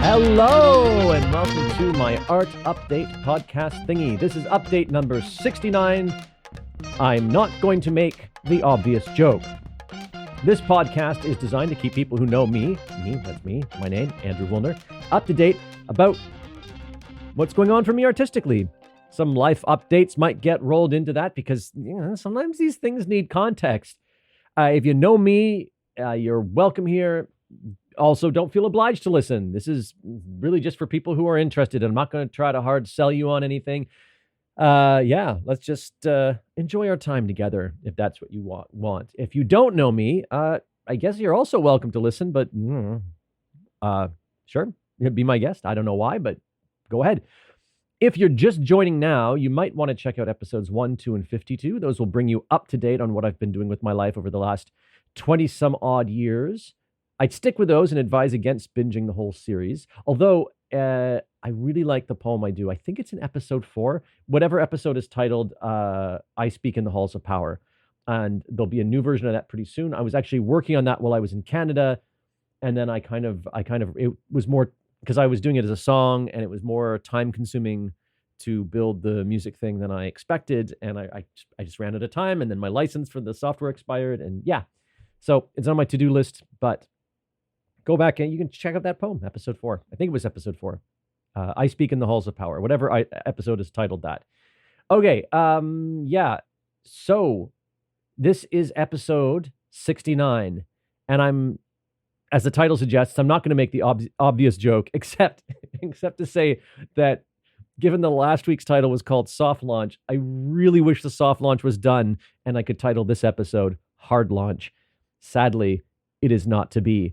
Hello and welcome to my art update podcast thingy. This is update number 69. I'm not going to make the obvious joke. This podcast is designed to keep people who know me, that's me, my name, Andrew Woolner, up to date about what's going on for me artistically. Some life updates might get rolled into that because sometimes these things need context. If you know me, you're welcome here. Also, don't feel obliged to listen. This is really just for people who are interested. I'm not going to try to hard sell you on anything. Let's just enjoy our time together if that's what you want. If you don't know me, I guess you're also welcome to listen, but sure, be my guest. I don't know why, but go ahead. If you're just joining now, you might want to check out episodes 1, 2, and 52. Those will bring you up to date on what I've been doing with my life over the last 20 some odd years. I'd stick with those and advise against binging the whole series. Although I really like the poem I do. I think it's in episode 4. Whatever episode is titled I Speak in the Halls of Power. And there'll be a new version of that pretty soon. I was actually working on that while I was in Canada. And then it was more, because I was doing it as a song and it was more time consuming to build the music thing than I expected. And I just ran out of time. And then my license for the software expired. And yeah, so it's on my to-do list, but go back and you can check out that poem, episode 4. I think it was episode 4. I Speak in the Halls of Power, whatever episode is titled that. Okay, so this is episode 69, and I'm, as the title suggests, I'm not going to make the obvious joke, except to say that given the last week's title was called Soft Launch, I really wish the soft launch was done and I could title this episode Hard Launch. Sadly, it is not to be.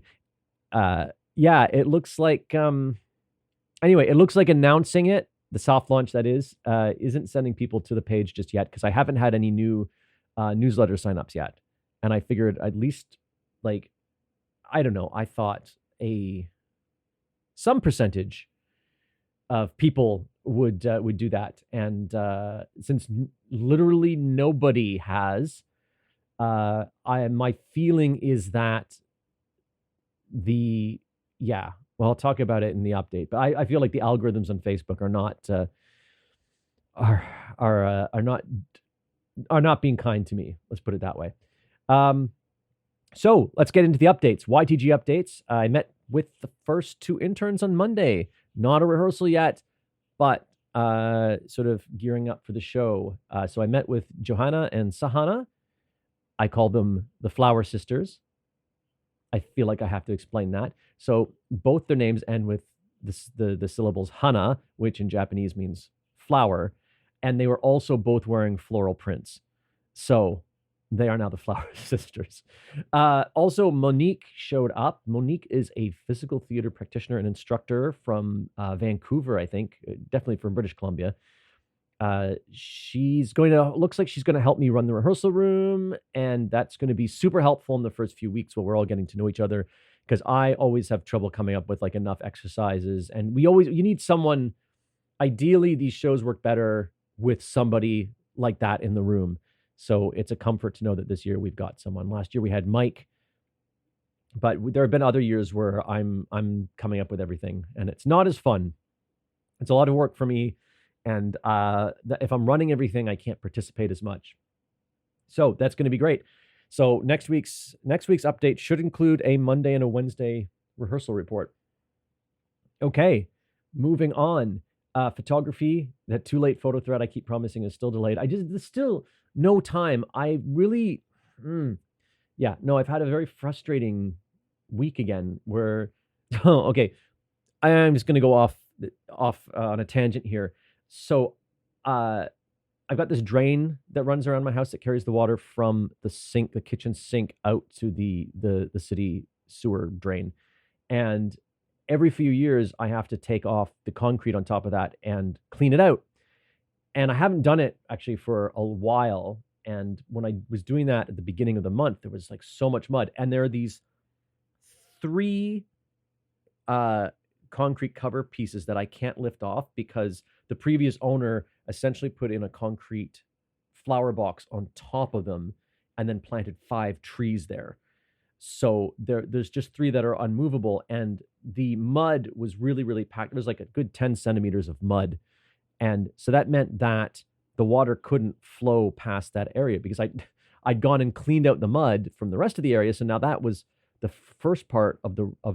It looks like, it looks like announcing it, the soft launch that is, isn't sending people to the page just yet because I haven't had any new newsletter signups yet. And I figured at least I thought some percentage of people would do that. And since literally nobody has, my feeling is that I'll talk about it in the update, but I feel like the algorithms on Facebook are not being kind to me. Let's put it that way. So let's get into the updates. YTG updates. I met with the first 2 interns on Monday. Not a rehearsal yet, but sort of gearing up for the show. So I met with Johanna and Sahana. I call them the Flower Sisters. I feel like I have to explain that. So both their names end with the syllables hana, which in Japanese means flower. And they were also both wearing floral prints. So they are now the Flower Sisters. Also, Monique showed up. Monique is a physical theater practitioner and instructor from Vancouver, I think, definitely from British Columbia. Looks like she's going to help me run the rehearsal room, and that's going to be super helpful in the first few weeks while we're all getting to know each other, because I always have trouble coming up with enough exercises, and you need someone. Ideally, these shows work better with somebody like that in the room. So it's a comfort to know that this year we've got someone. Last year we had Mike, but there have been other years where I'm coming up with everything, and it's not as fun. It's a lot of work for me. And if I'm running everything, I can't participate as much. So that's going to be great. So next week's update should include a Monday and a Wednesday rehearsal report. Okay, moving on. Photography, that too late photo thread I keep promising is still delayed. There's still no time. I really, I've had a very frustrating week again where, okay, I'm just going to go off on a tangent here. So I've got this drain that runs around my house that carries the water from the kitchen sink out to the city sewer drain. And every few years I have to take off the concrete on top of that and clean it out. And I haven't done it actually for a while. And when I was doing that at the beginning of the month, there was so much mud. And there are these 3 concrete cover pieces that I can't lift off because the previous owner essentially put in a concrete flower box on top of them and then planted 5 trees there. So there's just 3 that are unmovable, and the mud was really, really packed. It was like a good 10 centimeters of mud. And so that meant that the water couldn't flow past that area because I'd gone and cleaned out the mud from the rest of the area. So now that was the first part of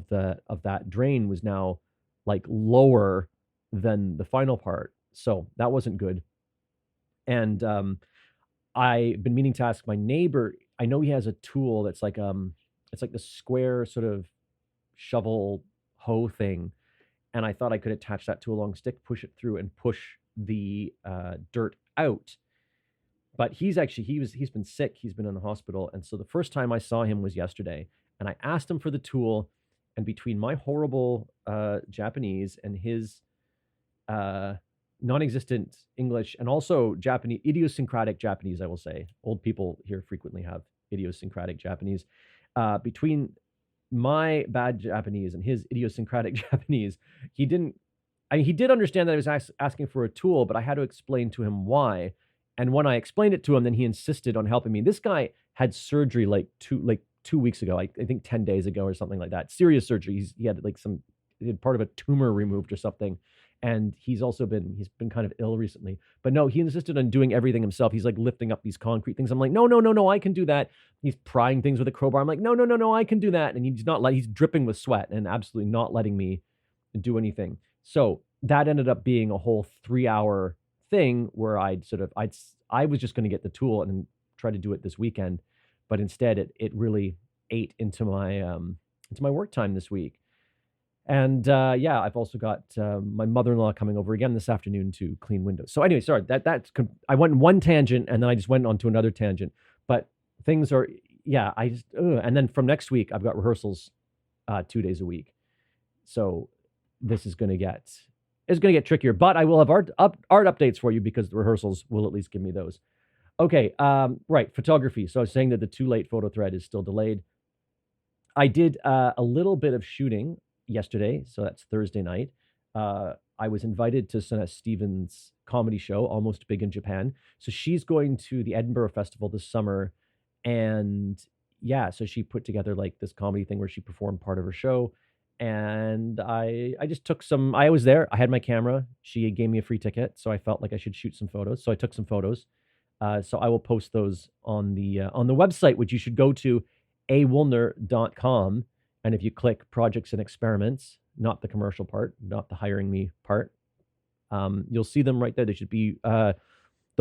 that drain was now like lower than the final part. So that wasn't good. And I've been meaning to ask my neighbor. I know he has a tool that's like it's like the square sort of shovel hoe thing, and I thought I could attach that to a long stick, push it through, and push the dirt out. But he's been sick. He's been in the hospital, and so the first time I saw him was yesterday, and I asked him for the tool, and between my horrible Japanese and his non-existent English, and also Japanese, idiosyncratic Japanese, I will say. Old people here frequently have idiosyncratic Japanese. Between my bad Japanese and his idiosyncratic Japanese, he did understand that I was asking for a tool, but I had to explain to him why. And when I explained it to him, then he insisted on helping me. This guy had surgery like 2 weeks ago, I think 10 days ago or something like that. Serious surgery. He had part of a tumor removed or something. And he's been kind of ill recently. But no, he insisted on doing everything himself. He's like lifting up these concrete things. I'm like, no, I can do that. He's prying things with a crowbar. I'm like, no, I can do that. And he's dripping with sweat and absolutely not letting me do anything. So that ended up being a whole 3-hour thing where I was just going to get the tool and then try to do it this weekend. But instead it really ate into my work time this week. And I've also got my mother-in-law coming over again this afternoon to clean windows. So anyway, sorry, I went in one tangent and then I just went on to another tangent. But things are, and then from next week, I've got rehearsals 2 days a week. So this is going to get trickier, but I will have art updates for you because the rehearsals will at least give me those. Okay, right, photography. So I was saying that the Too Late photo thread is still delayed. I did a little bit of shooting yesterday, so that's Thursday night. I was invited to Sunette Stevens' comedy show, Almost Big in Japan. So she's going to the Edinburgh Festival this summer, and so she put together like this comedy thing where she performed part of her show. And I just took some. I was there. I had my camera. She gave me a free ticket, so I felt like I should shoot some photos. So I took some photos. So I will post those on the website, which you should go to awoolner.com. And if you click projects and experiments, not the commercial part, not the hiring me part, you'll see them right there. They should be, there'll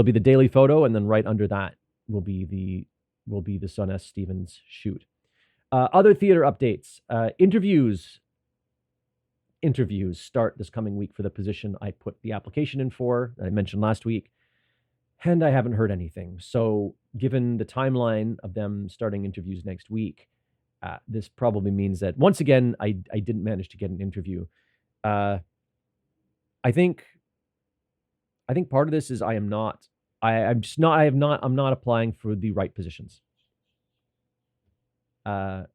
be the daily photo, and then right under that will be the Sunette Stevens shoot. Other theater updates, interviews start this coming week for the position I put the application in for, that I mentioned last week, and I haven't heard anything. So given the timeline of them starting interviews next week, this probably means that once again I didn't manage to get an interview. I think part of this is I'm not applying for the right positions. I'm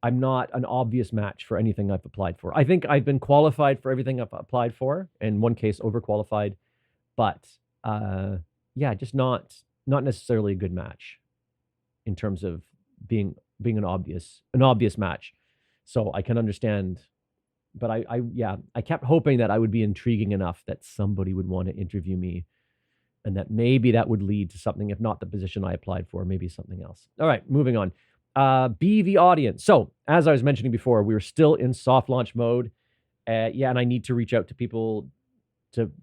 not an obvious match for anything I've applied for. I think I've been qualified for everything I've applied for, in one case overqualified, but just not necessarily a good match in terms of being an obvious match. So I can understand, but I kept hoping that I would be intriguing enough that somebody would want to interview me, and that maybe that would lead to something, if not the position I applied for, maybe something else. All right, moving on. Be the audience. So as I was mentioning before, we were still in soft launch mode. And I need to reach out to people to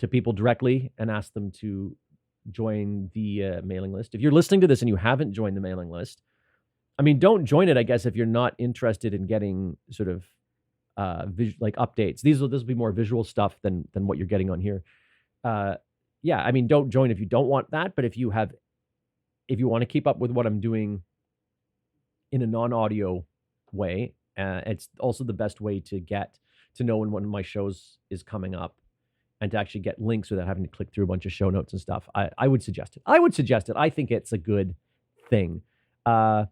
people directly and ask them to join the mailing list. If you're listening to this and you haven't joined the mailing list, I mean, don't join it, I guess, if you're not interested in getting sort of like updates. This will be more visual stuff than what you're getting on here. I mean, don't join if you don't want that, but if you want to keep up with what I'm doing in a non-audio way, it's also the best way to get to know when one of my shows is coming up, and to actually get links without having to click through a bunch of show notes and stuff. I would suggest it. I think it's a good thing. And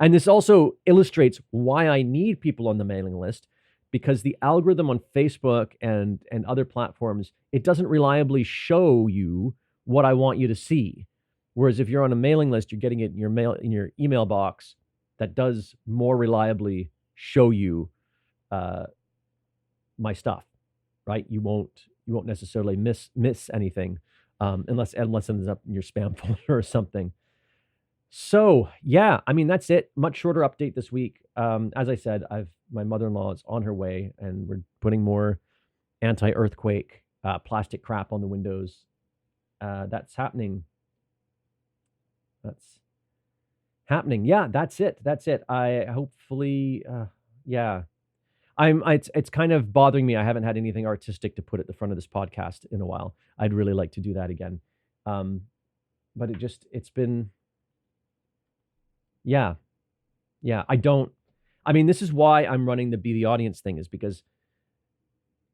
this also illustrates why I need people on the mailing list, because the algorithm on Facebook and other platforms, it doesn't reliably show you what I want you to see. Whereas if you're on a mailing list, you're getting it in your email box that does more reliably show you my stuff, right? You won't necessarily miss anything unless it ends up in your spam folder or something. So yeah, I mean that's it. Much shorter update this week. As I said, my mother-in-law is on her way, and we're putting more anti-earthquake plastic crap on the windows. That's happening. That's happening. Yeah, that's it. That's it. I hopefully, yeah. It's kind of bothering me. I haven't had anything artistic to put at the front of this podcast in a while. I'd really like to do that again. But it's been, yeah, yeah. I mean, this is why I'm running the Be the Audience thing, is because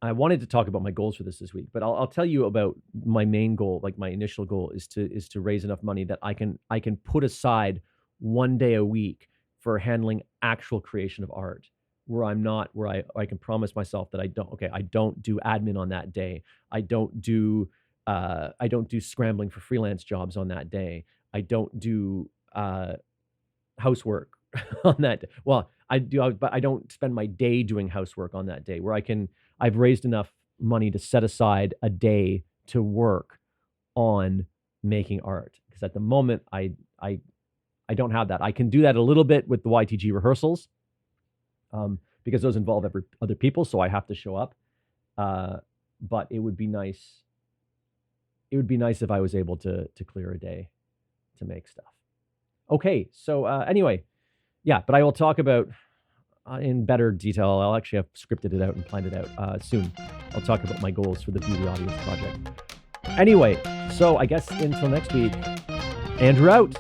I wanted to talk about my goals for this week, but I'll tell you about my main goal. Like my initial goal is to raise enough money that I can put aside one day a week for handling actual creation of art, where I can promise myself that I don't do admin on that day. I don't do scrambling for freelance jobs on that day. I don't do housework on that day. Well, I do, but I don't spend my day doing housework on that day, where I've raised enough money to set aside a day to work on making art. Because at the moment, I don't have that. I can do that a little bit with the YTG rehearsals, because those involve other people, so I have to show up. But it would be nice. It would be nice if I was able to clear a day to make stuff. Okay, so anyway, yeah, but I will talk about in better detail. I'll actually have scripted it out and planned it out soon. I'll talk about my goals for the Be the Audience project. Anyway, so I guess until next week, Andrew out.